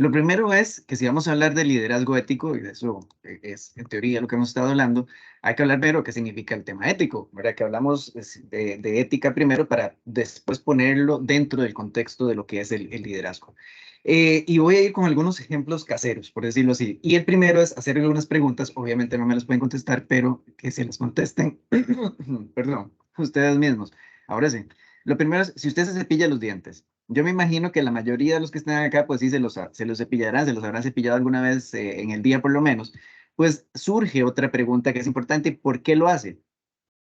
Lo primero es que si vamos a hablar de liderazgo ético, y de eso es en teoría lo que hemos estado hablando, hay que hablar primero qué significa el tema ético, ¿verdad? Que hablamos de ética primero para después ponerlo dentro del contexto de lo que es el liderazgo. Y voy a ir con algunos ejemplos caseros, por decirlo así. Y el primero es hacer algunas preguntas, obviamente no me las pueden contestar, pero que se las contesten, perdón, ustedes mismos. Ahora sí, lo primero es, si usted se cepilla los dientes, yo me imagino que la mayoría de los que están acá, pues sí, se los cepillarán, se los habrán cepillado alguna vez en el día por lo menos. Pues surge otra pregunta que es importante, ¿por qué lo hace?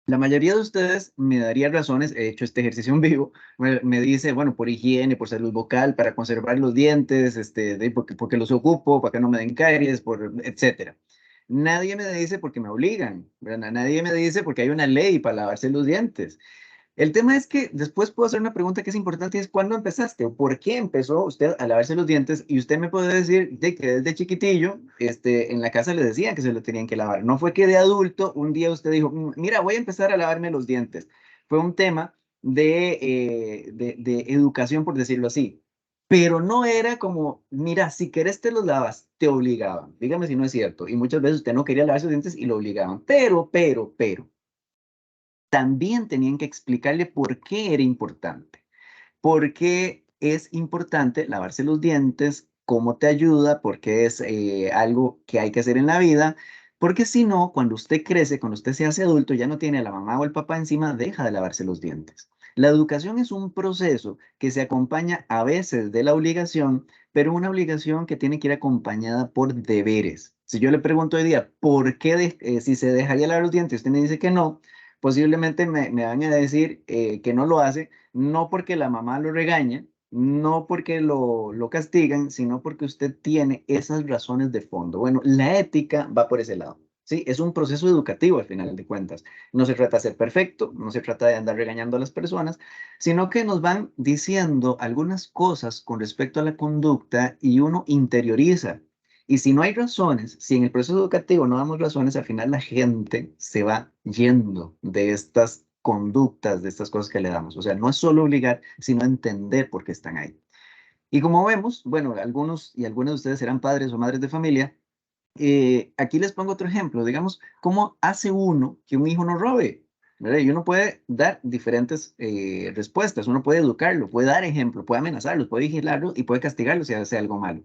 La mayoría de ustedes me daría razones, he hecho este ejercicio en vivo, me dice, bueno, por higiene, por salud bucal, para conservar los dientes, porque los ocupo, para que no me den caries, etcétera. Nadie me dice porque me obligan, ¿verdad? Nadie me dice porque hay una ley para lavarse los dientes. El tema es que después puedo hacer una pregunta que es importante y es ¿cuándo empezaste o por qué empezó usted a lavarse los dientes? Y usted me puede decir de que desde chiquitillo, en la casa le decían que se lo tenían que lavar. No fue que de adulto un día usted dijo, Mira, voy a empezar a lavarme los dientes". Fue un tema de educación, por decirlo así. Pero no era como, mira, si querés te los lavas, te obligaban. Dígame si no es cierto. Y muchas veces usted no quería lavar sus dientes y lo obligaban. Pero también tenían que explicarle por qué era importante. ¿Por qué es importante lavarse los dientes? ¿Cómo te ayuda? ¿Por qué es algo que hay que hacer en la vida? Porque si no, cuando usted crece, cuando usted se hace adulto, ya no tiene a la mamá o el papá encima, deja de lavarse los dientes. La educación es un proceso que se acompaña a veces de la obligación, pero una obligación que tiene que ir acompañada por deberes. Si yo le pregunto hoy día, ¿por qué si se dejaría lavar los dientes? Usted me dice que no, posiblemente me van a decir que no lo hace, no porque la mamá lo regaña, no porque lo castigan, sino porque usted tiene esas razones de fondo. Bueno, la ética va por ese lado. Sí, es un proceso educativo al final de cuentas. No se trata de ser perfecto, no se trata de andar regañando a las personas, sino que nos van diciendo algunas cosas con respecto a la conducta y uno interioriza. Y si no hay razones, si en el proceso educativo no damos razones, al final la gente se va yendo de estas conductas, de estas cosas que le damos. O sea, no es solo obligar, sino entender por qué están ahí. Y como vemos, bueno, algunos y algunos de ustedes serán padres o madres de familia. Aquí les pongo otro ejemplo. Digamos, ¿cómo hace uno que un hijo no robe? ¿Verdad? Y uno puede dar diferentes respuestas. Uno puede educarlo, puede dar ejemplo, puede amenazarlo, puede vigilarlo y puede castigarlo si hace algo malo.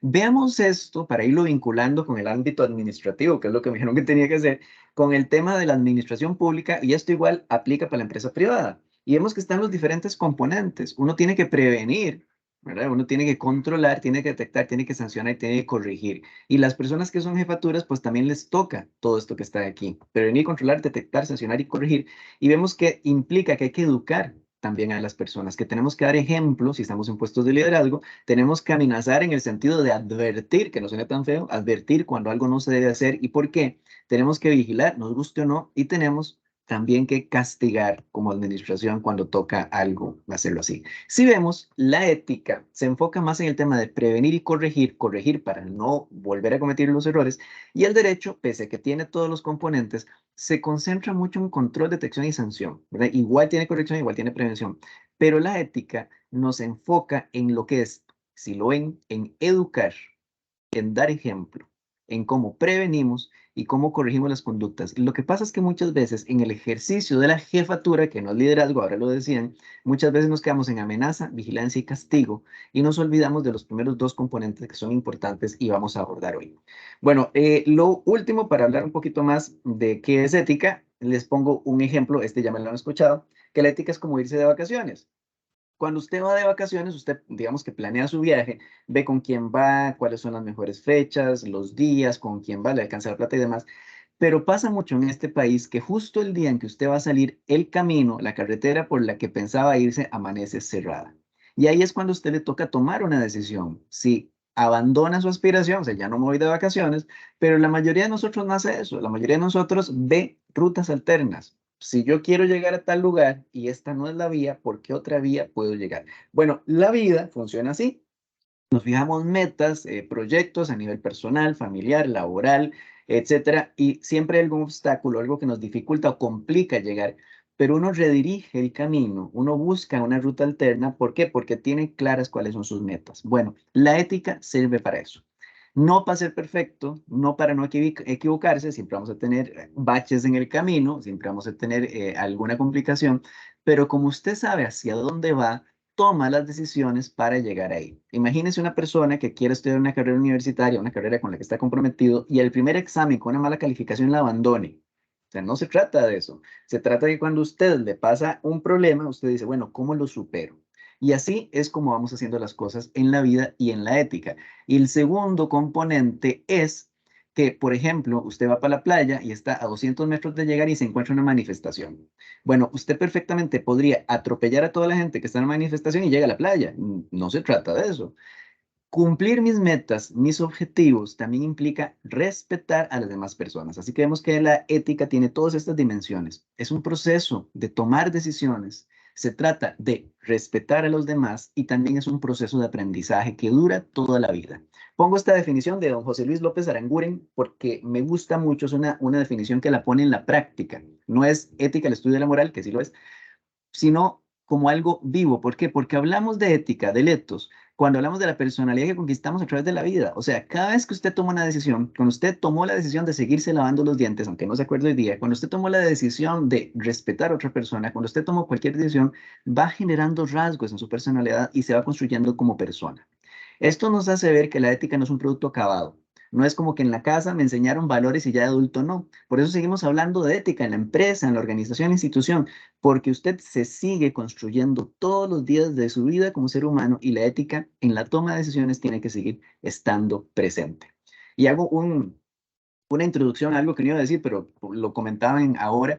Veamos esto para irlo vinculando con el ámbito administrativo, que es lo que me dijeron que tenía que hacer, con el tema de la administración pública, y esto igual aplica para la empresa privada. Y vemos que están los diferentes componentes. Uno tiene que prevenir, ¿verdad? Uno tiene que controlar, tiene que detectar, tiene que sancionar y tiene que corregir. Y las personas que son jefaturas, pues también les toca todo esto que está aquí. Prevenir, controlar, detectar, sancionar y corregir. Y vemos que implica que hay que educar también a las personas, que tenemos que dar ejemplos si estamos en puestos de liderazgo, tenemos que amenazar en el sentido de advertir, que no suene tan feo, advertir cuando algo no se debe hacer y por qué. Tenemos que vigilar, nos guste o no, y tenemos también que castigar como administración cuando toca algo, hacerlo así. Si vemos, la ética se enfoca más en el tema de prevenir y corregir, corregir para no volver a cometer los errores, y el derecho, pese a que tiene todos los componentes, se concentra mucho en control, detección y sanción, ¿verdad? Igual tiene corrección, igual tiene prevención, pero la ética nos enfoca en lo que es, si lo ven, en educar, en dar ejemplo, en cómo prevenimos y cómo corregimos las conductas. Lo que pasa es que muchas veces en el ejercicio de la jefatura, que no es liderazgo, ahora lo decían, muchas veces nos quedamos en amenaza, vigilancia y castigo y nos olvidamos de los primeros dos componentes que son importantes y vamos a abordar hoy. Bueno, lo último para hablar un poquito más de qué es ética, les pongo un ejemplo, este ya me lo han escuchado, que la ética es como irse de vacaciones. Cuando usted va de vacaciones, usted, digamos que planea su viaje, ve con quién va, cuáles son las mejores fechas, los días, con quién va, le alcanza la plata y demás. Pero pasa mucho en este país que justo el día en que usted va a salir, el camino, la carretera por la que pensaba irse, amanece cerrada. Y ahí es cuando a usted le toca tomar una decisión. Si abandona su aspiración, o sea, ya no me voy de vacaciones, pero la mayoría de nosotros no hace eso. La mayoría de nosotros ve rutas alternas. Si yo quiero llegar a tal lugar y esta no es la vía, ¿por qué otra vía puedo llegar? Bueno, la vida funciona así. Nos fijamos metas, proyectos a nivel personal, familiar, laboral, etcétera, y siempre hay algún obstáculo, algo que nos dificulta o complica llegar. pero uno redirige el camino, uno busca una ruta alterna. ¿Por qué? Porque tiene claras cuáles son sus metas. Bueno, la ética sirve para eso. No para ser perfecto, no para no equivocarse, siempre vamos a tener baches en el camino, siempre vamos a tener alguna complicación, pero como usted sabe hacia dónde va, toma las decisiones para llegar ahí. Imagínese una persona que quiere estudiar una carrera universitaria, una carrera con la que está comprometido, y el primer examen con una mala calificación la abandone. O sea, no se trata de eso. Se trata de que cuando usted le pasa un problema, usted dice, bueno, ¿cómo lo supero? Y así es como vamos haciendo las cosas en la vida y en la ética. Y el segundo componente es que, por ejemplo, usted va para la playa y está a 200 metros de llegar y se encuentra una manifestación. Bueno, usted perfectamente podría atropellar a toda la gente que está en la manifestación y llega a la playa. No se trata de eso. Cumplir mis metas, mis objetivos, también implica respetar a las demás personas. Así que vemos que la ética tiene todas estas dimensiones. Es un proceso de tomar decisiones. Se trata de respetar a los demás y también es un proceso de aprendizaje que dura toda la vida. Pongo esta definición de don José Luis López Aranguren porque me gusta mucho. Es una definición que la pone en la práctica. No es ética el estudio de la moral, que sí lo es, sino como algo vivo. ¿Por qué? Porque hablamos de ética, de etos, cuando hablamos de la personalidad que conquistamos a través de la vida. O sea, cada vez que usted toma una decisión, cuando usted tomó la decisión de seguirse lavando los dientes, aunque no se acuerde hoy día, cuando usted tomó la decisión de respetar a otra persona, cuando usted tomó cualquier decisión, va generando rasgos en su personalidad y se va construyendo como persona. Esto nos hace ver que la ética no es un producto acabado. No es como que en la casa me enseñaron valores y ya de adulto no. Por eso seguimos hablando de ética en la empresa, en la organización, en la institución, porque usted se sigue construyendo todos los días de su vida como ser humano y la ética en la toma de decisiones tiene que seguir estando presente. Y hago una introducción a algo que no iba a decir, pero lo comentaban ahora,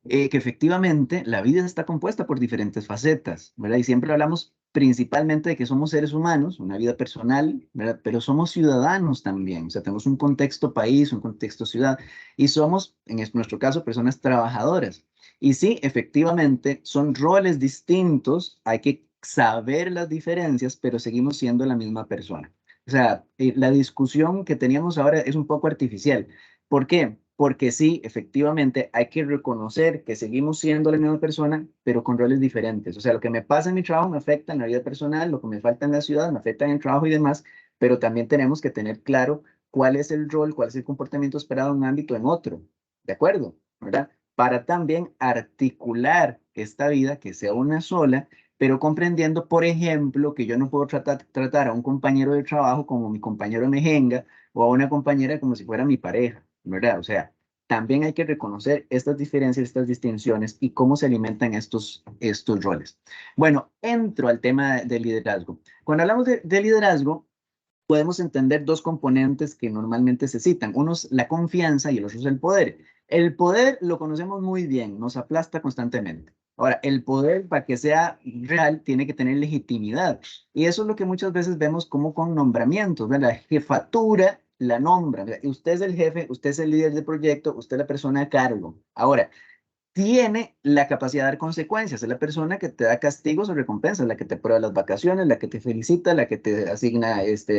que efectivamente la vida está compuesta por diferentes facetas, ¿verdad? Y siempre hablamos principalmente de que somos seres humanos, una vida personal, ¿verdad? Pero somos ciudadanos también, o sea, tenemos un contexto país, un contexto ciudad, y somos, en nuestro caso, personas trabajadoras. Y sí, efectivamente, son roles distintos, hay que saber las diferencias, pero seguimos siendo la misma persona. O sea, la discusión que teníamos ahora es un poco artificial. ¿Por qué? Porque sí, efectivamente, hay que reconocer que seguimos siendo la misma persona, pero con roles diferentes. O sea, lo que me pasa en mi trabajo me afecta en la vida personal, lo que me falta en la ciudad me afecta en el trabajo y demás, pero también tenemos que tener claro cuál es el rol, cuál es el comportamiento esperado en un ámbito o en otro. ¿De acuerdo? ¿Verdad? Para también articular esta vida que sea una sola, pero comprendiendo, por ejemplo, que yo no puedo tratar a un compañero de trabajo como mi compañero de mejenga o a una compañera como si fuera mi pareja. ¿Verdad? O sea, también hay que reconocer estas diferencias, estas distinciones y cómo se alimentan estos roles. Bueno, entro al tema del liderazgo. Cuando hablamos de liderazgo, podemos entender dos componentes que normalmente se citan. Uno es la confianza y el otro es el poder. El poder lo conocemos muy bien, nos aplasta constantemente. Ahora, el poder para que sea real tiene que tener legitimidad. Y eso es lo que muchas veces vemos como con nombramientos, ¿verdad? La jefatura la nombra. Usted es el jefe, usted es el líder del proyecto, usted es la persona a cargo. Ahora, tiene la capacidad de dar consecuencias. Es la persona que te da castigos o recompensas, la que te prueba las vacaciones, la que te felicita, la que te asigna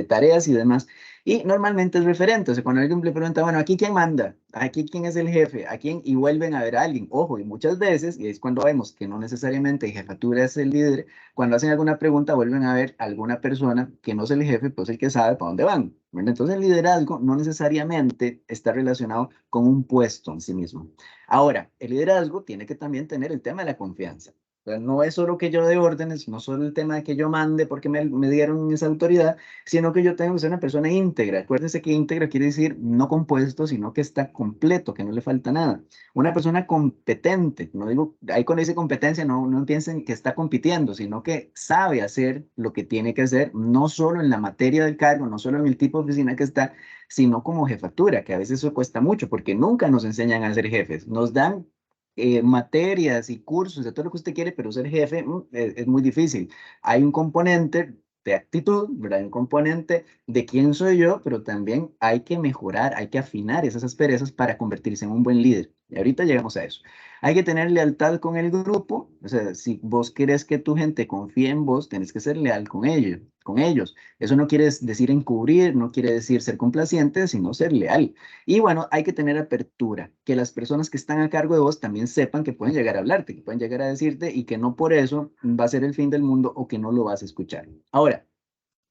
tareas y demás. Y normalmente es referente. O sea, cuando alguien le pregunta, bueno, ¿aquí quién manda? ¿Aquí quién es el jefe? ¿A quién? Y vuelven a ver a alguien. Ojo, y muchas veces, y es cuando vemos que no necesariamente jefatura es el líder, cuando hacen alguna pregunta vuelven a ver a alguna persona que no es el jefe, pues el que sabe para dónde van. ¿Verdad? Entonces el liderazgo no necesariamente está relacionado con un puesto en sí mismo. Ahora, el liderazgo tiene que también tener el tema de la confianza. O sea, no es solo que yo dé órdenes, no solo el tema de que yo mande porque me dieron esa autoridad, sino que yo tengo que ser una persona íntegra. Acuérdense que íntegra quiere decir no compuesto, sino que está completo, que no le falta nada. Una persona competente, no digo, ahí cuando dice competencia, no piensen que está compitiendo, sino que sabe hacer lo que tiene que hacer, no solo en la materia del cargo, no solo en el tipo de oficina que está, sino como jefatura, que a veces eso cuesta mucho porque nunca nos enseñan a ser jefes. Nos dan materias y cursos de todo lo que usted quiere, pero ser jefe es muy difícil. Hay un componente de actitud, ¿verdad? Hay un componente de quién soy yo, pero también hay que mejorar, hay que afinar esas asperezas para convertirse en un buen líder. Y ahorita llegamos a eso. Hay que tener lealtad con el grupo. O sea, si vos querés que tu gente confíe en vos, tenés que ser leal con ellos, con ellos. Eso no quiere decir encubrir, no quiere decir ser complaciente, sino ser leal. Y bueno, hay que tener apertura, que las personas que están a cargo de vos también sepan que pueden llegar a hablarte, que pueden llegar a decirte y que no por eso va a ser el fin del mundo o que no lo vas a escuchar. Ahora,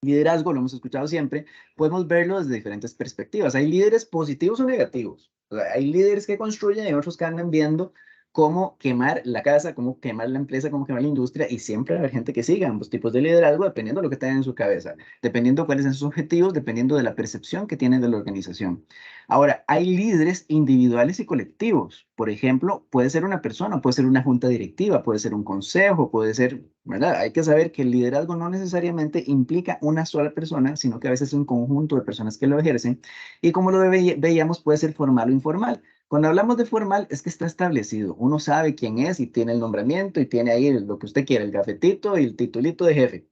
liderazgo, lo hemos escuchado siempre, podemos verlo desde diferentes perspectivas. Hay líderes positivos o negativos. O sea, hay líderes que construyen y otros que andan viendo cómo quemar la casa, cómo quemar la empresa, cómo quemar la industria, y siempre va a haber gente que siga ambos tipos de liderazgo dependiendo de lo que tengan en su cabeza, dependiendo cuáles son sus objetivos, dependiendo de la percepción que tienen de la organización. Ahora, hay líderes individuales y colectivos. Por ejemplo, puede ser una persona, puede ser una junta directiva, puede ser un consejo, puede ser, ¿verdad? Hay que saber que el liderazgo no necesariamente implica una sola persona, sino que a veces es un conjunto de personas que lo ejercen. Y como lo veíamos, puede ser formal o informal. Cuando hablamos de formal, es que está establecido. Uno sabe quién es y tiene el nombramiento y tiene ahí lo que usted quiera, el gafetito y el titulito de jefe.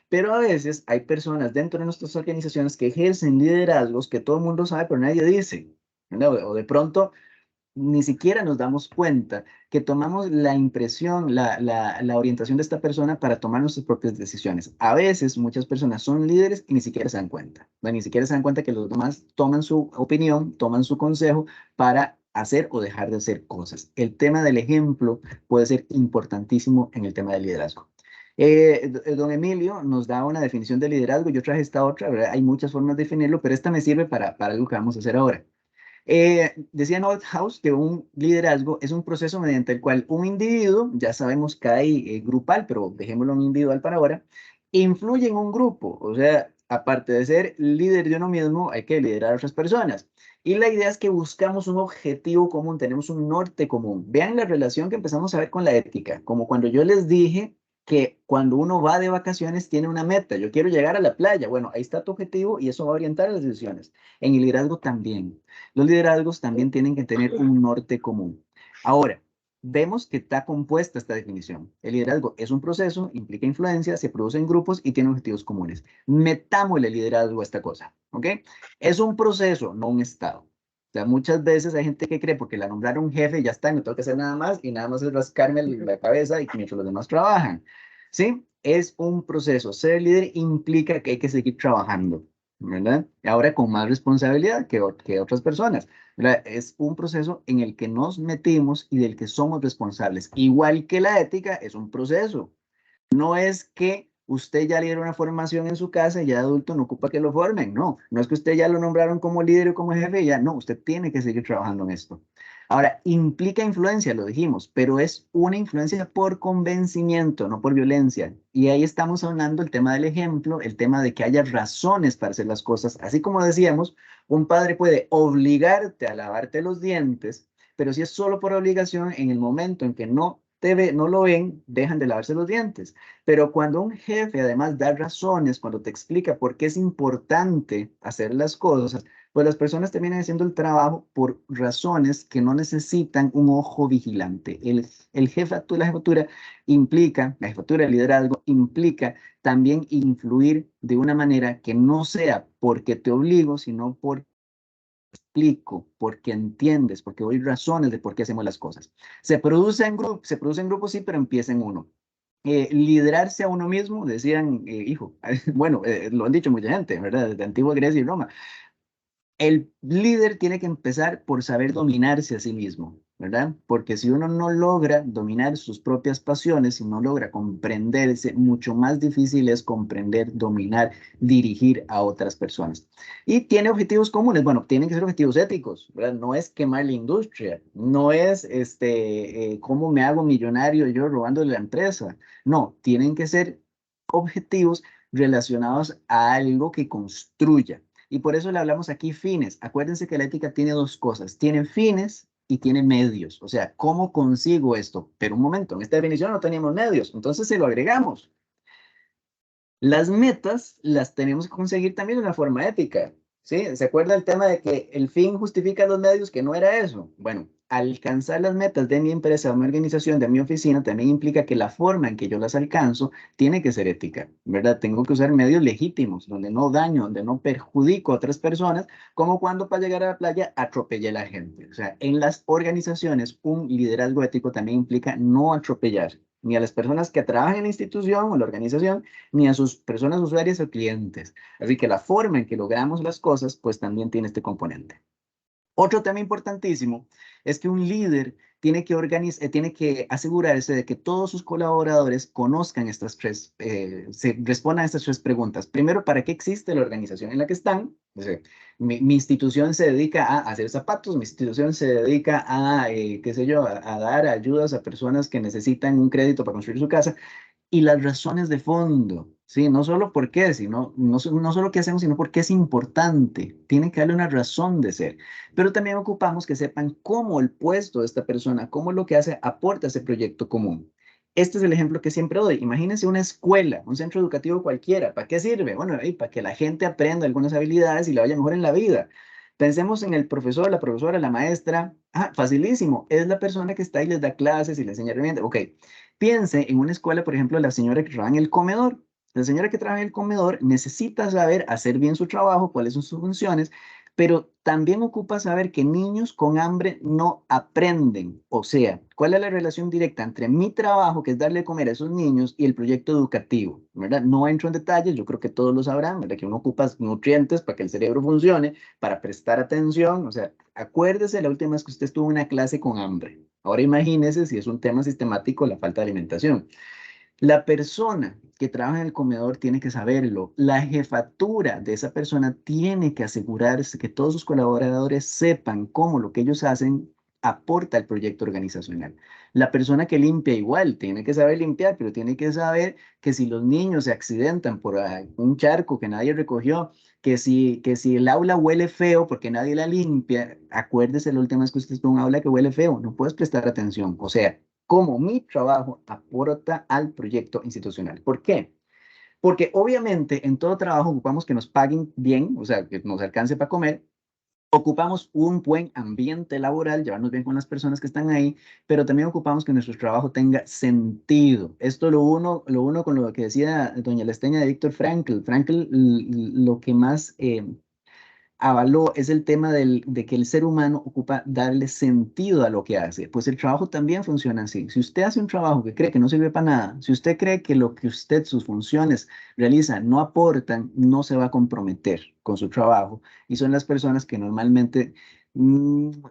Pero a veces hay personas dentro de nuestras organizaciones que ejercen liderazgos que todo el mundo sabe, pero nadie dice, ¿verdad? O de pronto ni siquiera nos damos cuenta que tomamos la impresión, la orientación de esta persona para tomar nuestras propias decisiones. A veces muchas personas son líderes y ni siquiera se dan cuenta, ¿no? Ni siquiera se dan cuenta que los demás toman su opinión, toman su consejo para hacer o dejar de hacer cosas. El tema del ejemplo puede ser importantísimo en el tema del liderazgo. Don Emilio nos da una definición de liderazgo. Yo traje esta otra, ¿verdad? Hay muchas formas de definirlo, pero esta me sirve para algo que vamos a hacer ahora. Decía Nordhaus que un liderazgo es un proceso mediante el cual un individuo, ya sabemos que hay grupal, pero dejémoslo en individual para ahora, influye en un grupo. O sea, aparte de ser líder de uno mismo, hay que liderar a otras personas. Y la idea es que buscamos un objetivo común, tenemos un norte común. Vean la relación que empezamos a ver con la ética, como cuando yo les dije que cuando uno va de vacaciones tiene una meta. Yo quiero llegar a la playa. Bueno, ahí está tu objetivo y eso va a orientar las decisiones. En el liderazgo también. Los liderazgos también tienen que tener un norte común. Ahora, vemos que está compuesta esta definición. El liderazgo es un proceso, implica influencia, se produce en grupos y tiene objetivos comunes. Metámosle liderazgo a esta cosa, ¿ok? Es un proceso, no un estado. O sea, muchas veces hay gente que cree porque la nombraron jefe, ya está, no tengo que hacer nada más y nada más es rascarme la cabeza y mientras los demás trabajan. ¿Sí? Es un proceso. Ser líder implica que hay que seguir trabajando, ¿verdad? Y ahora con más responsabilidad que otras personas, ¿verdad? Es un proceso en el que nos metimos y del que somos responsables. Igual que la ética es un proceso. No es que usted ya le dieron una formación en su casa y ya de adulto no ocupa que lo formen. No, no es que usted ya lo nombraron como líder o como jefe, ya no, usted tiene que seguir trabajando en esto. Ahora, implica influencia, lo dijimos, pero es una influencia por convencimiento, no por violencia. Y ahí estamos hablando el tema del ejemplo, el tema de que haya razones para hacer las cosas. Así como decíamos, un padre puede obligarte a lavarte los dientes, pero si es solo por obligación, en el momento en que no lo ven, dejan de lavarse los dientes. Pero cuando un jefe además da razones, cuando te explica por qué es importante hacer las cosas, pues las personas terminan haciendo el trabajo por razones que no necesitan un ojo vigilante. El jefatura, la jefatura implica, la jefatura de liderazgo implica también influir de una manera que no sea porque te obligo, sino porque explico, porque entiendes, porque doy razones de por qué hacemos las cosas. Se produce en grupos, sí, pero empieza en uno. Liderarse a uno mismo, decían, hijo, bueno, lo han dicho mucha gente, ¿verdad? Desde antigua Grecia y Roma. El líder tiene que empezar por saber dominarse a sí mismo, ¿verdad? Porque si uno no logra dominar sus propias pasiones, si no logra comprenderse, mucho más difícil es comprender, dominar, dirigir a otras personas. Y tiene objetivos comunes, bueno, tienen que ser objetivos éticos, ¿verdad? No es quemar la industria, no es cómo me hago millonario yo robándole la empresa, no, tienen que ser objetivos relacionados a algo que construya. Y por eso le hablamos aquí fines. Acuérdense que la ética tiene dos cosas. Tiene fines y tiene medios. O sea, ¿cómo consigo esto? Pero un momento, en esta definición no teníamos medios. Entonces se lo agregamos. Las metas las tenemos que conseguir también de una forma ética. ¿Sí? ¿Se acuerda el tema de que el fin justifica los medios? Que no era eso. Bueno, alcanzar las metas de mi empresa, de mi organización, de mi oficina, también implica que la forma en que yo las alcanzo tiene que ser ética, ¿verdad? Tengo que usar medios legítimos, donde no daño, donde no perjudico a otras personas, como cuando para llegar a la playa atropellé a la gente. O sea, en las organizaciones, un liderazgo ético también implica no atropellar ni a las personas que trabajan en la institución o la organización, ni a sus personas usuarias o clientes. Así que la forma en que logramos las cosas, pues también tiene este componente. Otro tema importantísimo es que un líder tiene que asegurarse de que todos sus colaboradores conozcan estas tres, se respondan a estas tres preguntas. Primero, ¿para qué existe la organización en la que están? O sea, mi institución se dedica a hacer zapatos, mi institución se dedica a, qué sé yo, a dar ayudas a personas que necesitan un crédito para construir su casa y las razones de fondo, ¿sí? No solo por qué, sino, no solo qué hacemos, sino por qué es importante. Tiene que darle una razón de ser. Pero también ocupamos que sepan cómo el puesto de esta persona, cómo lo que hace, aporta a ese proyecto común. Este es el ejemplo que siempre doy. Imagínense una escuela, un centro educativo cualquiera. ¿Para qué sirve? Bueno, para que la gente aprenda algunas habilidades y le vaya mejor en la vida. Pensemos en el profesor, la profesora, la maestra. Ah, facilísimo. Es la persona que está y les da clases y les enseña herramientas. Ok, piense en una escuela, por ejemplo, la señora que trabaja en el comedor. La señora que trabaja en el comedor necesita saber hacer bien su trabajo, cuáles son sus funciones, pero también ocupa saber que niños con hambre no aprenden. O sea, ¿cuál es la relación directa entre mi trabajo, que es darle de comer a esos niños, y el proyecto educativo? ¿Verdad? No entro en detalles, yo creo que todos lo sabrán, ¿verdad? Que uno ocupa nutrientes para que el cerebro funcione, para prestar atención. O sea, acuérdese la última vez que usted estuvo en una clase con hambre. Ahora imagínese si es un tema sistemático la falta de alimentación. La persona que trabaja en el comedor tiene que saberlo. La jefatura de esa persona tiene que asegurarse que todos sus colaboradores sepan cómo lo que ellos hacen aporta al proyecto organizacional. La persona que limpia igual tiene que saber limpiar, pero tiene que saber que si los niños se accidentan por un charco que nadie recogió, que si el aula huele feo porque nadie la limpia, acuérdese la última vez que usted estuvo en un aula que huele feo, no puedes prestar atención. O sea, cómo mi trabajo aporta al proyecto institucional. ¿Por qué? Porque obviamente en todo trabajo ocupamos que nos paguen bien, o sea, que nos alcance para comer. Ocupamos un buen ambiente laboral, llevarnos bien con las personas que están ahí, pero también ocupamos que nuestro trabajo tenga sentido. Esto lo uno con lo que decía doña Lesteña de Víctor Frankl. Frankl, lo que más avaló es el tema de que el ser humano ocupa darle sentido a lo que hace. Pues el trabajo también funciona así. Si usted hace un trabajo que cree que no sirve para nada, si usted cree que lo que usted, sus funciones realiza no aportan, no se va a comprometer con su trabajo. Y son las personas que normalmente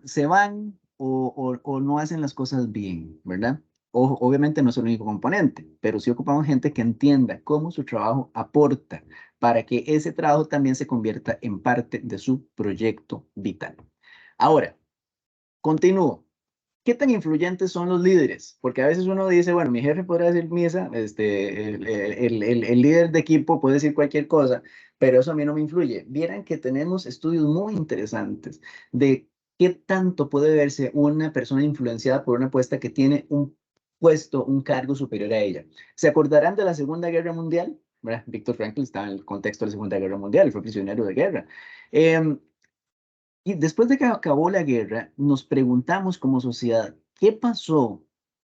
se van o no hacen las cosas bien, ¿verdad? Obviamente no es el único componente, pero sí ocupamos gente que entienda cómo su trabajo aporta para que ese trabajo también se convierta en parte de su proyecto vital. Ahora, continúo. ¿Qué tan influyentes son los líderes? Porque a veces uno dice, bueno, mi jefe podrá decir misa, el líder de equipo puede decir cualquier cosa, pero eso a mí no me influye. Vieran que tenemos estudios muy interesantes de qué tanto puede verse una persona influenciada por una apuesta que tiene un puesto, un cargo superior a ella. ¿Se acordarán de la Segunda Guerra Mundial? ¿Verdad? Víctor Frankl estaba en el contexto de la Segunda Guerra Mundial, fue prisionero de guerra. Em, y después de que acabó la guerra, nos preguntamos como sociedad, ¿qué pasó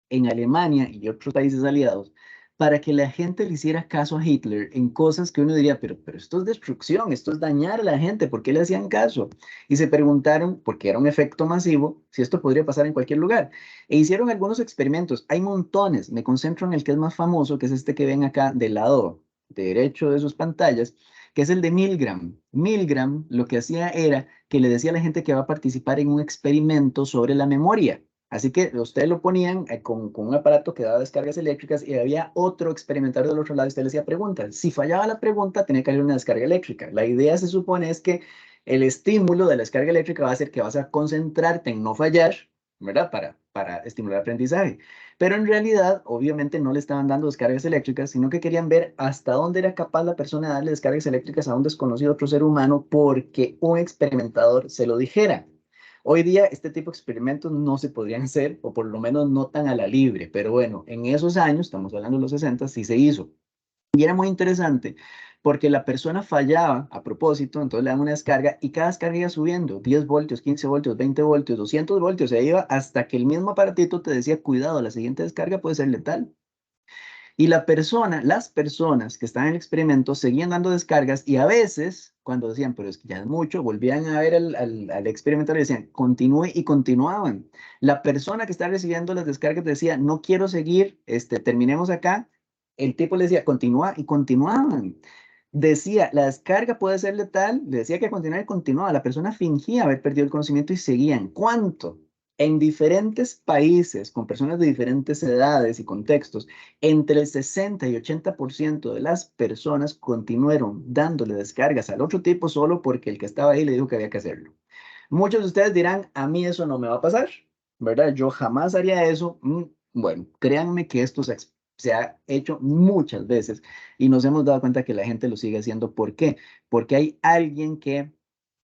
en Alemania y otros países aliados para que la gente le hiciera caso a Hitler en cosas que uno diría, pero esto es destrucción, esto es dañar a la gente, ¿por qué le hacían caso? Y se preguntaron, porque era un efecto masivo, si esto podría pasar en cualquier lugar. E hicieron algunos experimentos, hay montones, me concentro en el que es más famoso, que es este que ven acá del lado derecho de sus pantallas, que es el de Milgram. Milgram lo que hacía era que le decía a la gente que va a participar en un experimento sobre la memoria. Así que ustedes lo ponían con un aparato que daba descargas eléctricas y había otro experimentador del otro lado y usted le hacía preguntas. Si fallaba la pregunta, tenía que haber una descarga eléctrica. La idea se supone es que el estímulo de la descarga eléctrica va a hacer que vas a concentrarte en no fallar, ¿verdad? Para estimular el aprendizaje. Pero en realidad, obviamente, no le estaban dando descargas eléctricas, sino que querían ver hasta dónde era capaz la persona de darle descargas eléctricas a un desconocido otro ser humano porque un experimentador se lo dijera. Hoy día este tipo de experimentos no se podrían hacer, o por lo menos no tan a la libre, pero bueno, en esos años, estamos hablando de los 60, sí se hizo. Y era muy interesante porque la persona fallaba a propósito, entonces le dan una descarga y cada descarga iba subiendo, 10 voltios, 15 voltios, 20 voltios, 200 voltios, se iba hasta que el mismo aparatito te decía, cuidado, la siguiente descarga puede ser letal. Y las personas que estaban en el experimento seguían dando descargas y a veces, cuando decían, pero es que ya es mucho, volvían a ver al experimentador y decían, continúe y continuaban. La persona que estaba recibiendo las descargas decía, no quiero seguir, terminemos acá. El tipo le decía, continúa y continuaban. Decía, la descarga puede ser letal, le decía que continuara y continuaba. La persona fingía haber perdido el conocimiento y seguían. ¿Cuánto? En diferentes países, con personas de diferentes edades y contextos, entre el 60 y 80% de las personas continuaron dándole descargas al otro tipo solo porque el que estaba ahí le dijo que había que hacerlo. Muchos de ustedes dirán, a mí eso no me va a pasar, ¿verdad? Yo jamás haría eso. Bueno, créanme que esto se ha hecho muchas veces y nos hemos dado cuenta que la gente lo sigue haciendo. ¿Por qué? Porque hay alguien que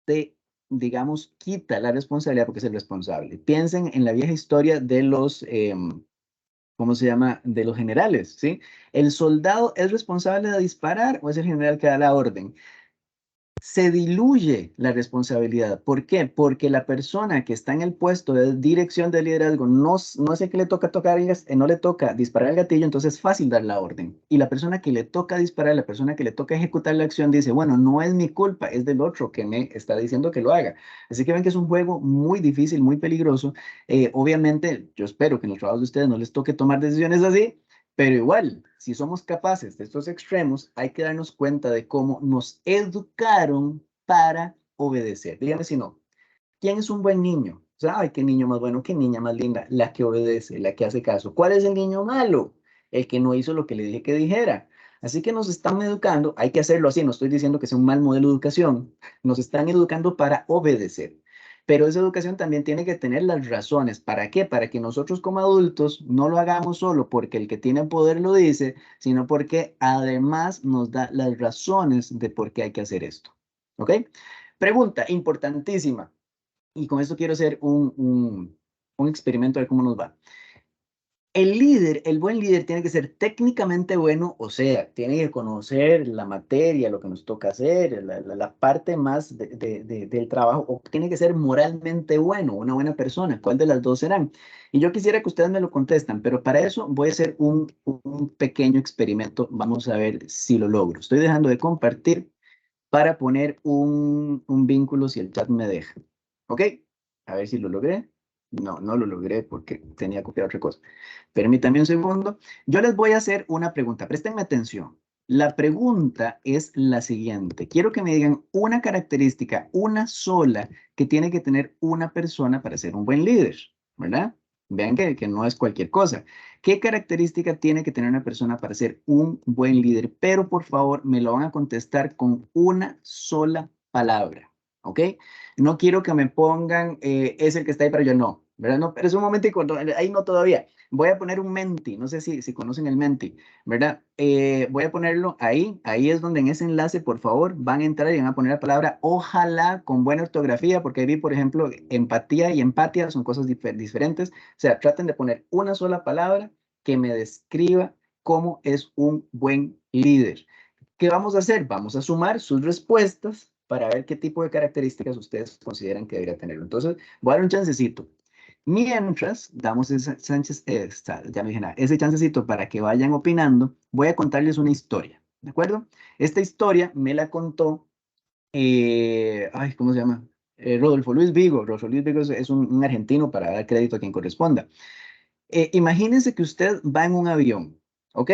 te, digamos, quita la responsabilidad porque es el responsable. Piensen en la vieja historia de los, ¿cómo se llama? De los generales, ¿sí? ¿El soldado es responsable de disparar o es el general que da la orden? Se diluye la responsabilidad. ¿Por qué? Porque la persona que está en el puesto de dirección de liderazgo no sé qué le toca tocar, no le toca disparar el gatillo, entonces es fácil dar la orden. Y la persona que le toca disparar, la persona que le toca ejecutar la acción, dice, bueno, no es mi culpa, es del otro que me está diciendo que lo haga. Así que ven que es un juego muy difícil, muy peligroso. Obviamente, yo espero que en los trabajos de ustedes no les toque tomar decisiones así, pero igual, si somos capaces de estos extremos, hay que darnos cuenta de cómo nos educaron para obedecer. Dígame si no. ¿Quién es un buen niño? O sea, ay, qué niño más bueno, qué niña más linda, la que obedece, la que hace caso. ¿Cuál es el niño malo? El que no hizo lo que le dije que dijera. Así que nos están educando, hay que hacerlo así, no estoy diciendo que sea un mal modelo de educación, nos están educando para obedecer. Pero esa educación también tiene que tener las razones. ¿Para qué? Para que nosotros como adultos no lo hagamos solo porque el que tiene poder lo dice, sino porque además nos da las razones de por qué hay que hacer esto. ¿Ok? Pregunta importantísima. Y con esto quiero hacer un experimento a ver cómo nos va. El líder, el buen líder tiene que ser técnicamente bueno, o sea, tiene que conocer la materia, lo que nos toca hacer, la parte más del trabajo, o tiene que ser moralmente bueno, una buena persona. ¿Cuál de las dos serán? Y yo quisiera que ustedes me lo contestan, pero para eso voy a hacer un pequeño experimento. Vamos a ver si lo logro. Estoy dejando de compartir para poner un vínculo si el chat me deja. ¿Ok? A ver si lo logré. No, no lo logré porque tenía copiado otra cosa. Permítanme un segundo. Yo les voy a hacer una pregunta. Préstenme atención. La pregunta es la siguiente. Quiero que me digan una característica, una sola, que tiene que tener una persona para ser un buen líder, ¿verdad? Vean que no es cualquier cosa. ¿Qué característica tiene que tener una persona para ser un buen líder? Pero por favor, me lo van a contestar con una sola palabra, ¿ok? No quiero que me pongan, es el que está ahí, pero yo no, ¿verdad? No, pero es un momentico, ahí no todavía. Voy a poner un menti, no sé si conocen el menti, ¿verdad? Voy a ponerlo ahí es donde en ese enlace, por favor, van a entrar y van a poner la palabra ojalá con buena ortografía, porque ahí vi, por ejemplo, empatía y empatia son cosas diferentes. O sea, traten de poner una sola palabra que me describa cómo es un buen líder. ¿Qué vamos a hacer? Vamos a sumar sus respuestas para ver qué tipo de características ustedes consideran que debería tenerlo. Entonces, voy a dar un chancecito. Mientras damos ya no dije nada, ese chancecito para que vayan opinando, voy a contarles una historia, ¿de acuerdo? Esta historia me la contó, ay, ¿cómo se llama? Rodolfo Luis Vigo. Rodolfo Luis Vigo es un argentino para dar crédito a quien corresponda. Imagínense que usted va en un avión, ¿ok?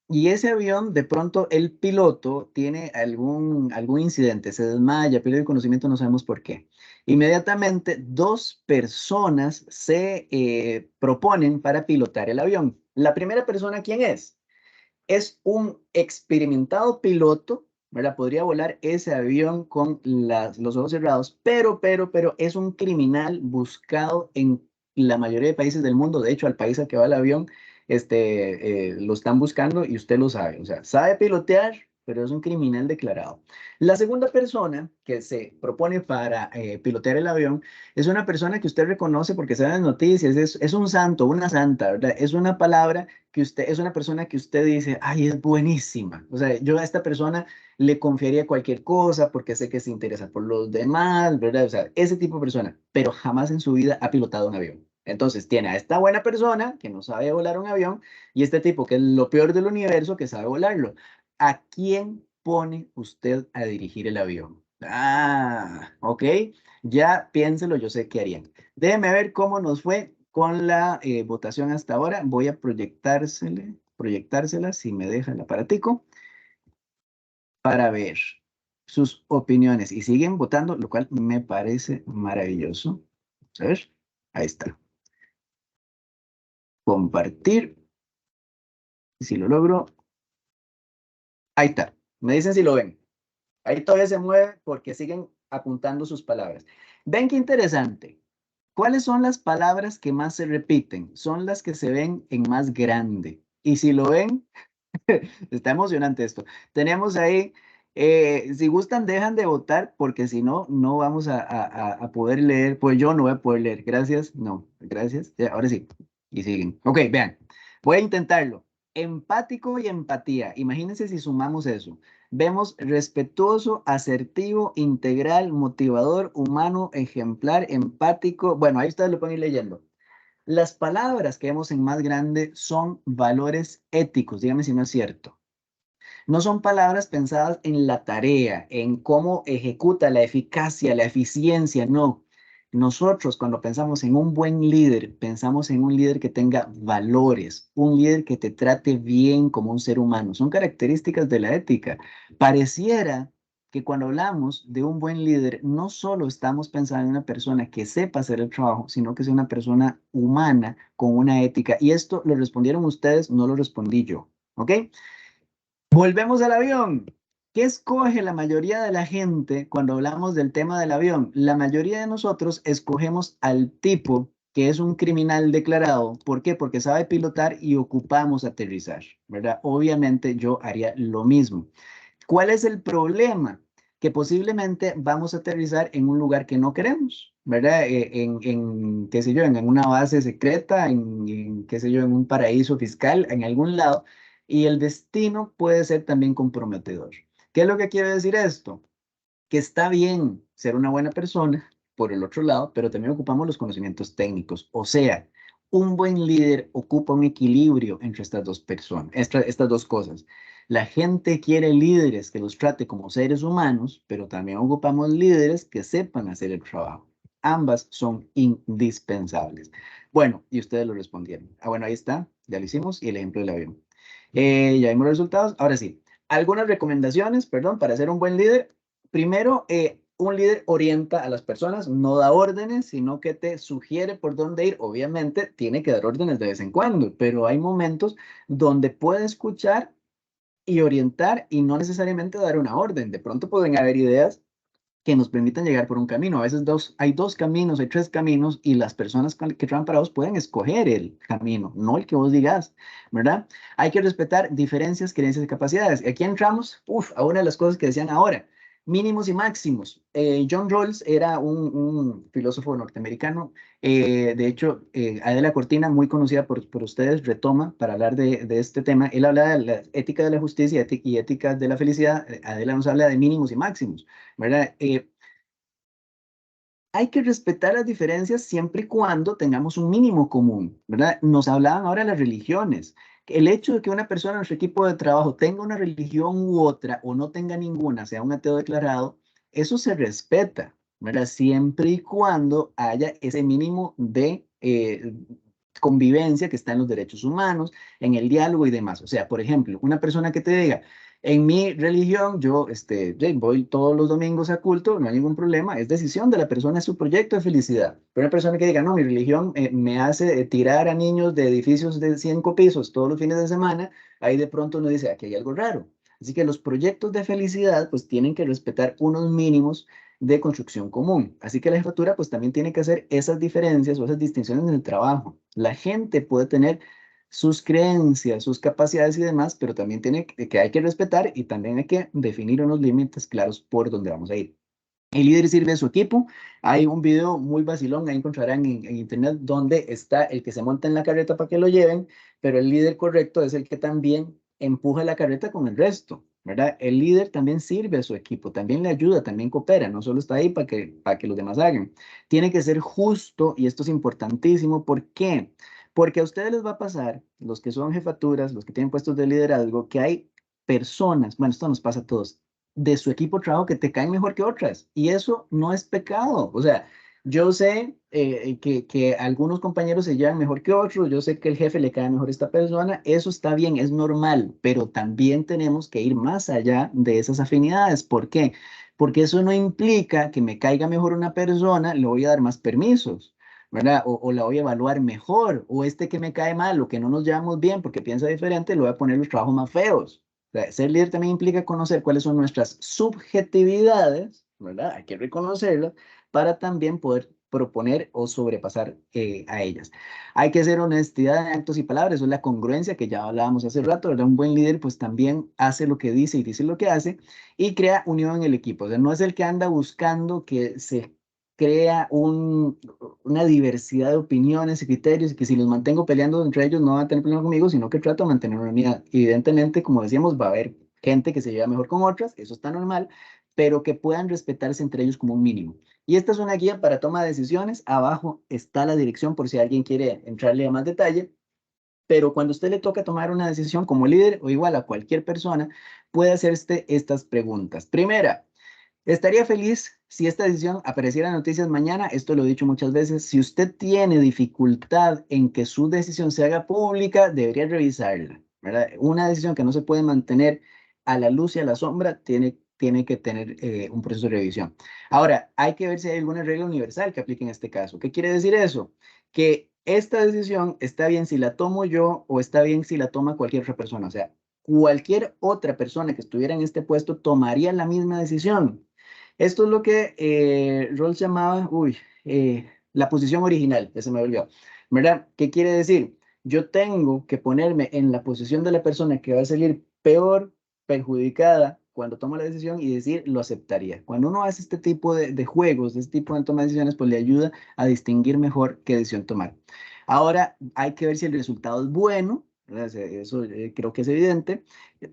Y ese avión, de pronto, el piloto tiene algún incidente, se desmaya, pierde el conocimiento, no sabemos por qué. Inmediatamente, dos personas se proponen para pilotar el avión. La primera persona, ¿quién es? Es un experimentado piloto, ¿verdad? Podría volar ese avión con los ojos cerrados, pero es un criminal buscado en la mayoría de países del mundo. De hecho, al país al que va el avión, lo están buscando y usted lo sabe. O sea, sabe pilotear, pero es un criminal declarado. La segunda persona que se propone para pilotear el avión es una persona que usted reconoce porque se ve en las noticias, es un santo, una santa, ¿verdad? Es una palabra que usted, es una persona que usted dice, ay, es buenísima. O sea, yo a esta persona le confiaría cualquier cosa porque sé que se interesa por los demás, ¿verdad? O sea, ese tipo de persona, pero jamás en su vida ha pilotado un avión. Entonces tiene a esta buena persona que no sabe volar un avión y este tipo que es lo peor del universo que sabe volarlo. ¿A quién pone usted a dirigir el avión? Ah, ok. Ya piénselo, yo sé qué harían. Déjeme ver cómo nos fue con la votación hasta ahora. Voy a proyectársela si me deja el aparatico para ver sus opiniones. Y siguen votando, lo cual me parece maravilloso. A ver, ahí está. Compartir. Si lo logro, ahí está. Me dicen si lo ven. Ahí todavía se mueve porque siguen apuntando sus palabras. Ven qué interesante. ¿Cuáles son las palabras que más se repiten? Son las que se ven en más grande. Y si lo ven, está emocionante esto. Tenemos ahí, si gustan, dejan de votar porque si no, no vamos a poder leer. Pues yo no voy a poder leer. Gracias. No, gracias. Ya, ahora sí. Y siguen. Ok, vean. Voy a intentarlo. Empático y empatía. Imagínense si sumamos eso. Vemos respetuoso, asertivo, integral, motivador, humano, ejemplar, empático. Bueno, ahí ustedes lo pueden ir leyendo. Las palabras que vemos en más grande son valores éticos. Dígame si no es cierto. No son palabras pensadas en la tarea, en cómo ejecuta la eficacia, la eficiencia, no. Nosotros cuando pensamos en un buen líder, pensamos en un líder que tenga valores, un líder que te trate bien como un ser humano. Son características de la ética. Pareciera que cuando hablamos de un buen líder, no solo estamos pensando en una persona que sepa hacer el trabajo, sino que es una persona humana con una ética. Y esto lo respondieron ustedes, no lo respondí yo. ¿Ok? Volvemos al avión. ¿Qué escoge la mayoría de la gente cuando hablamos del tema del avión? La mayoría de nosotros escogemos al tipo que es un criminal declarado. ¿Por qué? Porque sabe pilotar y ocupamos aterrizar, ¿verdad? Obviamente yo haría lo mismo. ¿Cuál es el problema? Que posiblemente vamos a aterrizar en un lugar que no queremos, ¿verdad? Qué sé yo, en una base secreta, qué sé yo, en un paraíso fiscal, en algún lado, y el destino puede ser también comprometedor. ¿Qué es lo que quiere decir esto? Que está bien ser una buena persona, por el otro lado, pero también ocupamos los conocimientos técnicos. O sea, un buen líder ocupa un equilibrio entre estas dos personas, estas dos cosas. La gente quiere líderes que los trate como seres humanos, pero también ocupamos líderes que sepan hacer el trabajo. Ambas son indispensables. Bueno, y ustedes lo respondieron. Ah, bueno, ahí está, ya lo hicimos, y el ejemplo del avión. Ya vimos los resultados. Ahora sí, algunas recomendaciones, perdón, para ser un buen líder. Primero, un líder orienta a las personas, no da órdenes, sino que te sugiere por dónde ir. Obviamente, tiene que dar órdenes de vez en cuando, pero hay momentos donde puede escuchar y orientar y no necesariamente dar una orden. De pronto pueden haber ideas que nos permitan llegar por un camino. A veces hay dos caminos, hay tres caminos y las personas que trabajan para vos pueden escoger el camino, no el que vos digas, ¿verdad? Hay que respetar diferencias, creencias y capacidades. Y aquí entramos, a una de las cosas que decían ahora, mínimos y máximos. John Rawls era un filósofo norteamericano. De hecho, Adela Cortina, muy conocida por ustedes, retoma para hablar de este tema. Él habla de la ética de la justicia y ética de la felicidad. Adela nos habla de mínimos y máximos. ¿Verdad? Hay que respetar las diferencias siempre y cuando tengamos un mínimo común, ¿verdad? Nos hablaban ahora de las religiones. El hecho de que una persona en nuestro equipo de trabajo tenga una religión u otra o no tenga ninguna, sea un ateo declarado, eso se respeta, ¿verdad? Siempre y cuando haya ese mínimo de convivencia que está en los derechos humanos, en el diálogo y demás. O sea, por ejemplo, una persona que te diga, en mi religión, yo voy todos los domingos a culto, no hay ningún problema, es decisión de la persona, es su proyecto de felicidad. Pero una persona que diga, no, mi religión me hace tirar a niños de edificios de 5 pisos todos los fines de semana, ahí de pronto uno dice, aquí hay algo raro. Así que los proyectos de felicidad pues tienen que respetar unos mínimos de construcción común. Así que la jefatura pues también tiene que hacer esas diferencias o esas distinciones en el trabajo. La gente puede tener sus creencias, sus capacidades y demás, pero también que hay que respetar y también hay que definir unos límites claros por donde vamos a ir. El líder sirve a su equipo. Hay un video muy vacilón, ahí encontrarán en internet donde está el que se monta en la carreta para que lo lleven, pero el líder correcto es el que también empuja la carreta con el resto, ¿verdad? El líder también sirve a su equipo, también le ayuda, también coopera, no solo está ahí para que los demás hagan. Tiene que ser justo y esto es importantísimo. ¿Por qué? Porque a ustedes les va a pasar, los que son jefaturas, los que tienen puestos de liderazgo, que hay personas, bueno, esto nos pasa a todos, de su equipo de trabajo que te caen mejor que otras. Y eso no es pecado. O sea, yo sé que algunos compañeros se llevan mejor que otros, yo sé que el jefe le cae mejor a esta persona, eso está bien, es normal, pero también tenemos que ir más allá de esas afinidades. ¿Por qué? Porque eso no implica que me caiga mejor una persona, le voy a dar más permisos. ¿Verdad? O la voy a evaluar mejor, o este que me cae mal, o que no nos llevamos bien porque piensa diferente, le voy a poner los trabajos más feos. Sea, ser líder también implica conocer cuáles son nuestras subjetividades, ¿verdad? Hay que reconocerlas para también poder proponer o sobrepasar a ellas. Hay que ser honestidad en actos y palabras, eso es la congruencia que ya hablábamos hace rato, ¿verdad? Un buen líder pues también hace lo que dice y dice lo que hace y crea unión en el equipo. O sea, no es el que anda buscando que se crea una diversidad de opiniones y criterios y que si los mantengo peleando entre ellos no van a tener problema conmigo, sino que trato de mantener una unidad. Evidentemente, como decíamos, va a haber gente que se lleva mejor con otras, eso está normal, pero que puedan respetarse entre ellos como un mínimo. Y esta es una guía para toma de decisiones. Abajo está la dirección por si alguien quiere entrarle a más detalle. Pero cuando a usted le toca tomar una decisión como líder o igual a cualquier persona, puede hacerse estas preguntas. Primera, estaría feliz si esta decisión apareciera en noticias mañana. Esto lo he dicho muchas veces. Si usted tiene dificultad en que su decisión se haga pública, debería revisarla, ¿verdad? Una decisión que no se puede mantener a la luz y a la sombra tiene que tener un proceso de revisión. Ahora, hay que ver si hay alguna regla universal que aplique en este caso. ¿Qué quiere decir eso? Que esta decisión está bien si la tomo yo o está bien si la toma cualquier otra persona. O sea, cualquier otra persona que estuviera en este puesto tomaría la misma decisión. Esto es lo que Rawls llamaba, la posición original, ya se me olvidó, ¿verdad? ¿Qué quiere decir? Yo tengo que ponerme en la posición de la persona que va a salir peor perjudicada cuando toma la decisión y decir, lo aceptaría. Cuando uno hace este tipo de juegos, de este tipo de toma de decisiones, pues le ayuda a distinguir mejor qué decisión tomar. Ahora hay que ver si el resultado es bueno, ¿verdad? Eso creo que es evidente.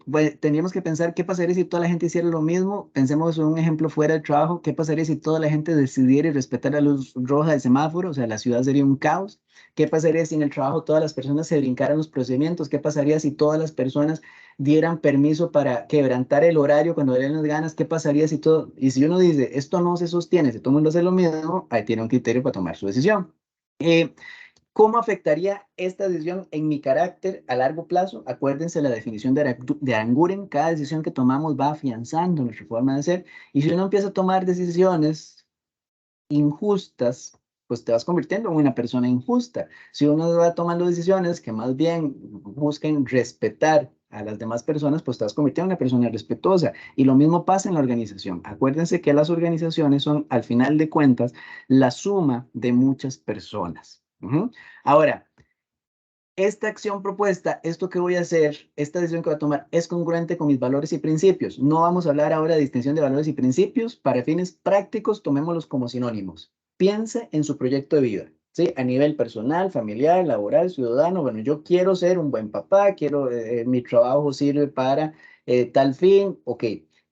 Pues, tendríamos que pensar qué pasaría si toda la gente hiciera lo mismo. Pensemos en un ejemplo fuera del trabajo. ¿Qué pasaría si toda la gente decidiera y respetara la luz roja del semáforo? O sea, la ciudad sería un caos. ¿Qué pasaría si en el trabajo todas las personas se brincaran los procedimientos? ¿Qué pasaría si todas las personas dieran permiso para quebrantar el horario cuando den las ganas? ¿Qué pasaría si todo? Y si uno dice, esto no se sostiene, si todo el mundo hace lo mismo, ahí tiene un criterio para tomar su decisión. ¿Cómo afectaría esta decisión en mi carácter a largo plazo? Acuérdense la definición de Aranguren, cada decisión que tomamos va afianzando nuestra forma de ser y si uno empieza a tomar decisiones injustas, pues te vas convirtiendo en una persona injusta. Si uno va tomando decisiones que más bien busquen respetar a las demás personas, pues te vas convirtiendo en una persona respetuosa. Y lo mismo pasa en la organización. Acuérdense que las organizaciones son, al final de cuentas, la suma de muchas personas. Ahora, esta acción propuesta, esto que voy a hacer, esta decisión que voy a tomar, es congruente con mis valores y principios. No vamos a hablar ahora de distinción de valores y principios. Para fines prácticos, tomémoslos como sinónimos. Piense en su proyecto de vida, ¿sí? A nivel personal, familiar, laboral, ciudadano. Bueno, yo quiero ser un buen papá, mi trabajo sirve para tal fin, ok.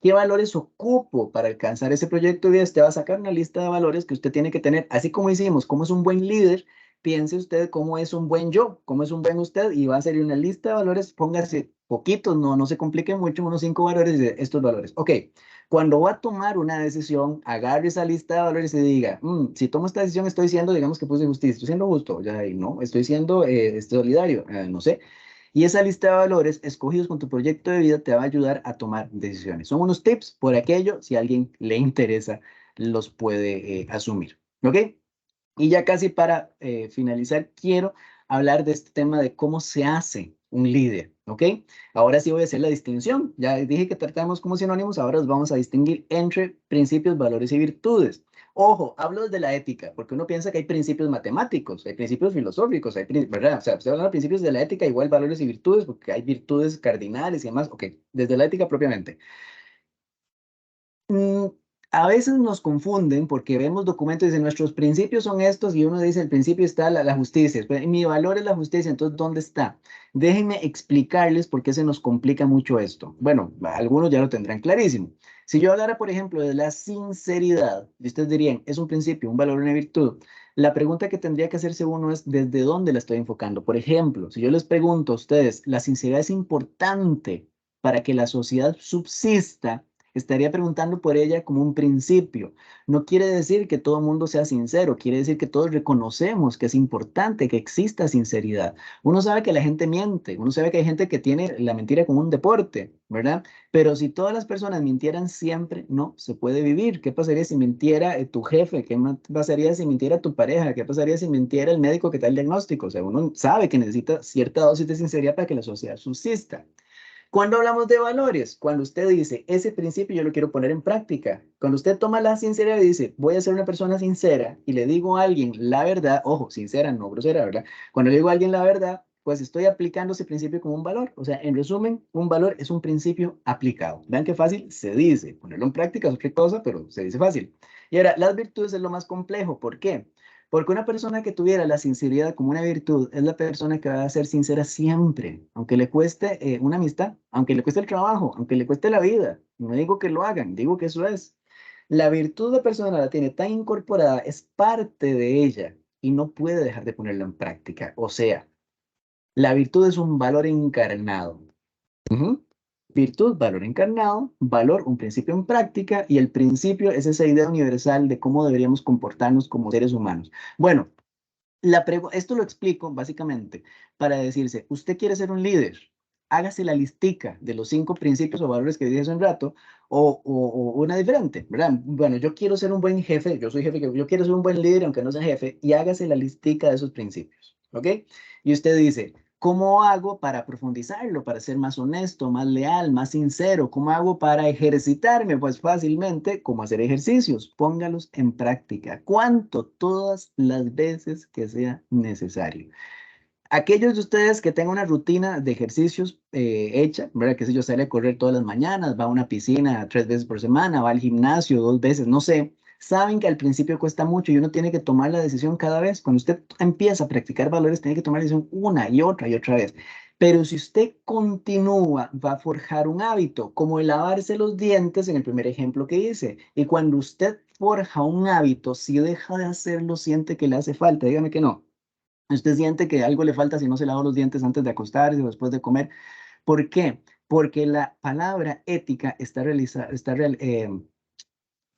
¿Qué valores ocupo para alcanzar ese proyecto de vida? Usted va a sacar una lista de valores que usted tiene que tener, así como hicimos, cómo es un buen líder. Piense usted cómo es un buen yo, cómo es un buen usted, y va a ser una lista de valores, póngase poquitos, no se complique mucho, unos 5 valores, y dice, estos valores. Ok, cuando va a tomar una decisión, agarre esa lista de valores y diga, si tomo esta decisión, estoy siendo, digamos que puse justicia, estoy siendo justo, ya ahí, no, estoy siendo solidario, no sé. Y esa lista de valores escogidos con tu proyecto de vida te va a ayudar a tomar decisiones. Son unos tips por aquello, si a alguien le interesa, los puede asumir. ¿Ok? Y ya casi para finalizar, quiero hablar de este tema de cómo se hace un líder, ¿ok? Ahora sí voy a hacer la distinción. Ya dije que tratamos como sinónimos, ahora los vamos a distinguir entre principios, valores y virtudes. Ojo, hablo desde la ética, porque uno piensa que hay principios matemáticos, hay principios filosóficos, ¿verdad? O sea, se habla de principios de la ética, igual valores y virtudes, porque hay virtudes cardinales y demás. Ok, desde la ética propiamente. Mm, a veces nos confunden porque vemos documentos y dicen nuestros principios son estos y uno dice el principio está la justicia, pero mi valor es la justicia, entonces ¿dónde está? Déjenme explicarles por qué se nos complica mucho esto. Bueno, algunos ya lo tendrán clarísimo. Si yo hablara, por ejemplo, de la sinceridad, y ustedes dirían, es un principio, un valor, una virtud. La pregunta que tendría que hacerse uno es, ¿desde dónde la estoy enfocando? Por ejemplo, si yo les pregunto a ustedes, ¿la sinceridad es importante para que la sociedad subsista? Estaría preguntando por ella como un principio. No quiere decir que todo el mundo sea sincero, quiere decir que todos reconocemos que es importante que exista sinceridad. Uno sabe que la gente miente, uno sabe que hay gente que tiene la mentira como un deporte, ¿verdad? Pero si todas las personas mintieran siempre, no se puede vivir. ¿Qué pasaría si mintiera tu jefe? ¿Qué pasaría si mintiera tu pareja? ¿Qué pasaría si mintiera el médico que da el diagnóstico? O sea, uno sabe que necesita cierta dosis de sinceridad para que la sociedad subsista. Cuando hablamos de valores, cuando usted dice, ese principio yo lo quiero poner en práctica, cuando usted toma la sinceridad y dice, voy a ser una persona sincera y le digo a alguien la verdad, ojo, sincera, no grosera, ¿verdad? Cuando le digo a alguien la verdad, pues estoy aplicando ese principio como un valor. O sea, en resumen, un valor es un principio aplicado. Vean qué fácil se dice. Ponerlo en práctica es otra cosa, pero se dice fácil. Y ahora, las virtudes es lo más complejo. ¿Por qué? Porque una persona que tuviera la sinceridad como una virtud es la persona que va a ser sincera siempre, aunque le cueste una amistad, aunque le cueste el trabajo, aunque le cueste la vida. No digo que lo hagan, digo que eso es. La virtud de persona la tiene tan incorporada, es parte de ella y no puede dejar de ponerla en práctica. O sea, la virtud es un valor encarnado. Ujú. Virtud, valor encarnado, valor, un principio en práctica, y el principio es esa idea universal de cómo deberíamos comportarnos como seres humanos. Bueno, esto lo explico básicamente para decirse, usted quiere ser un líder, hágase la listica de los 5 principios o valores que dije hace un rato, o una diferente, ¿verdad? Bueno, yo quiero ser un buen jefe, yo soy jefe, yo quiero ser un buen líder aunque no sea jefe, y hágase la listica de esos principios, ¿ok? Y usted dice, ¿cómo hago para profundizarlo, para ser más honesto, más leal, más sincero? ¿Cómo hago para ejercitarme? Pues fácilmente, como hacer ejercicios, póngalos en práctica. ¿Cuánto? Todas las veces que sea necesario. Aquellos de ustedes que tengan una rutina de ejercicios hecha, ¿verdad? Que si yo sale a correr todas las mañanas, va a una piscina 3 veces por semana, va al gimnasio 2 veces, no sé, saben que al principio cuesta mucho y uno tiene que tomar la decisión cada vez. Cuando usted empieza a practicar valores, tiene que tomar la decisión una y otra vez. Pero si usted continúa, va a forjar un hábito, como el lavarse los dientes en el primer ejemplo que hice. Y cuando usted forja un hábito, si deja de hacerlo, siente que le hace falta, dígame que no. Usted siente que algo le falta si no se lava los dientes antes de acostarse o después de comer. ¿Por qué? Porque la palabra ética está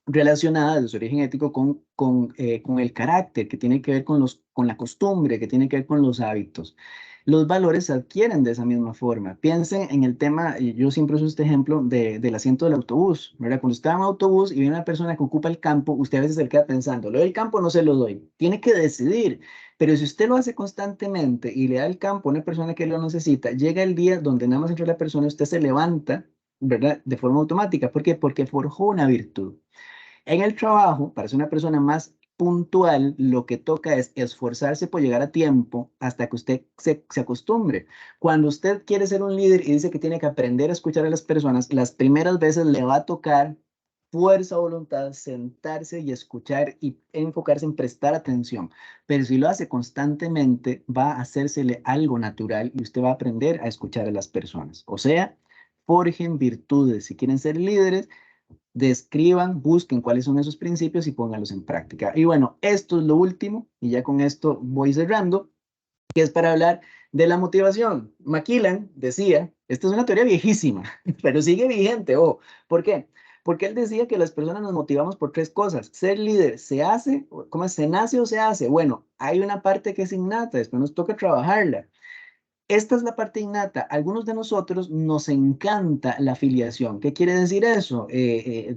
relacionada de su origen ético con el carácter, que tiene que ver con la costumbre, que tiene que ver con los hábitos. Los valores se adquieren de esa misma forma. Piensen en el tema, y yo siempre uso este ejemplo del asiento del autobús, ¿verdad? Cuando está en un autobús y viene una persona que ocupa el campo, usted a veces se queda pensando, ¿lo doy el campo o no se lo doy? Tiene que decidir. Pero si usted lo hace constantemente y le da el campo a una persona que lo necesita, llega el día donde nada más entra la persona, usted se levanta, ¿verdad? De forma automática. ¿Por qué? Porque forjó una virtud. En el trabajo, para ser una persona más puntual, lo que toca es esforzarse por llegar a tiempo hasta que usted se acostumbre. Cuando usted quiere ser un líder y dice que tiene que aprender a escuchar a las personas, las primeras veces le va a tocar fuerza o voluntad, sentarse y escuchar y enfocarse en prestar atención. Pero si lo hace constantemente, va a hacérsele algo natural y usted va a aprender a escuchar a las personas. O sea, forjen virtudes. Si quieren ser líderes, describan, busquen cuáles son esos principios y pónganlos en práctica. Y bueno, esto es lo último, y ya con esto voy cerrando, que es para hablar de la motivación. McKillen decía, esta es una teoría viejísima, pero sigue vigente, oh, ¿por qué? Porque él decía que las personas nos motivamos por 3 cosas. Ser líder, ¿se hace? ¿Cómo es? ¿Se nace o se hace? Bueno, hay una parte que es innata, después nos toca trabajarla. Esta es la parte innata. Algunos de nosotros nos encanta la afiliación. ¿Qué quiere decir eso?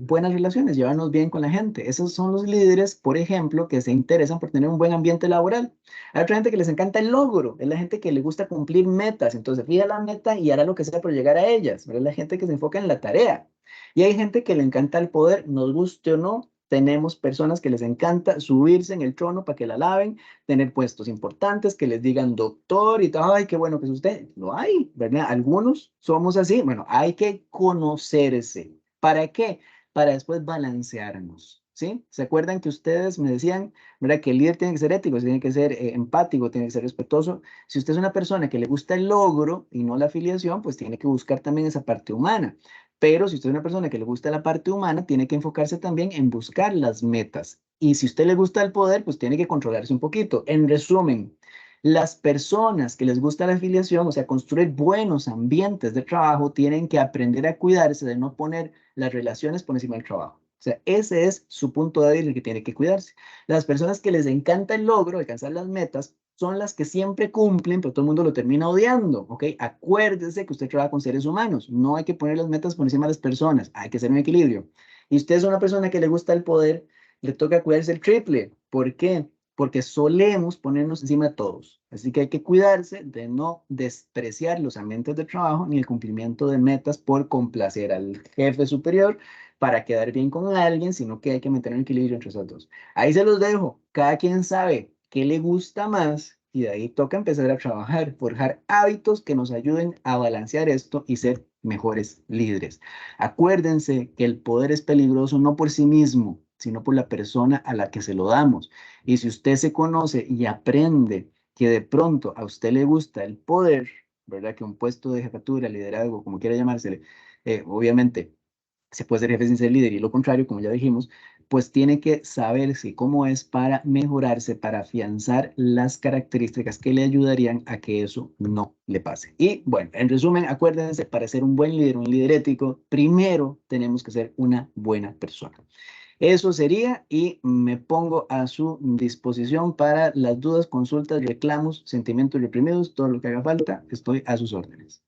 Buenas relaciones, llevarnos bien con la gente. Esos son los líderes, por ejemplo, que se interesan por tener un buen ambiente laboral. Hay otra gente que les encanta el logro. Es la gente que le gusta cumplir metas. Entonces, fija la meta y hará lo que sea por llegar a ellas. Pero es la gente que se enfoca en la tarea. Y hay gente que le encanta el poder, nos guste o no. tenemos personas que les encanta subirse en el trono para que la alaben, tener puestos importantes, que les digan doctor y todo, ay, qué bueno que es usted. Lo hay, ¿verdad? Algunos somos así. Bueno, hay que conocerse. ¿Para qué? Para después balancearnos, ¿sí? ¿Se acuerdan que ustedes me decían, ¿verdad? Que el líder tiene que ser ético, tiene que ser empático, tiene que ser respetuoso? Si usted es una persona que le gusta el logro y no la afiliación, pues tiene que buscar también esa parte humana. Pero si usted es una persona que le gusta la parte humana, tiene que enfocarse también en buscar las metas. Y si a usted le gusta el poder, pues tiene que controlarse un poquito. En resumen, las personas que les gusta la afiliación, o sea, construir buenos ambientes de trabajo, tienen que aprender a cuidarse de no poner las relaciones por encima del trabajo. O sea, ese es su punto débil el que tiene que cuidarse. Las personas que les encanta el logro, alcanzar las metas, son las que siempre cumplen, pero todo el mundo lo termina odiando, ¿ok? Acuérdese que usted trabaja con seres humanos, no hay que poner las metas por encima de las personas, hay que hacer un equilibrio. Y usted es una persona que le gusta el poder, le toca cuidarse el triple. ¿Por qué? Porque solemos ponernos encima de todos. Así que hay que cuidarse de no despreciar los ambientes de trabajo ni el cumplimiento de metas por complacer al jefe superior para quedar bien con alguien, sino que hay que mantener un equilibrio entre esos dos. Ahí se los dejo. Cada quien sabe qué le gusta más y de ahí toca empezar a trabajar, forjar hábitos que nos ayuden a balancear esto y ser mejores líderes. Acuérdense que el poder es peligroso no por sí mismo, sino por la persona a la que se lo damos. Y si usted se conoce y aprende que de pronto a usted le gusta el poder, ¿verdad? Que un puesto de jefatura, liderazgo, como quiera llamársele, obviamente se puede ser jefe sin ser líder y lo contrario, como ya dijimos, pues tiene que saberse cómo es para mejorarse, para afianzar las características que le ayudarían a que eso no le pase. Y bueno, en resumen, acuérdense, para ser un buen líder, un líder ético, primero tenemos que ser una buena persona. Eso sería y me pongo a su disposición para las dudas, consultas, reclamos, sentimientos reprimidos, todo lo que haga falta, estoy a sus órdenes.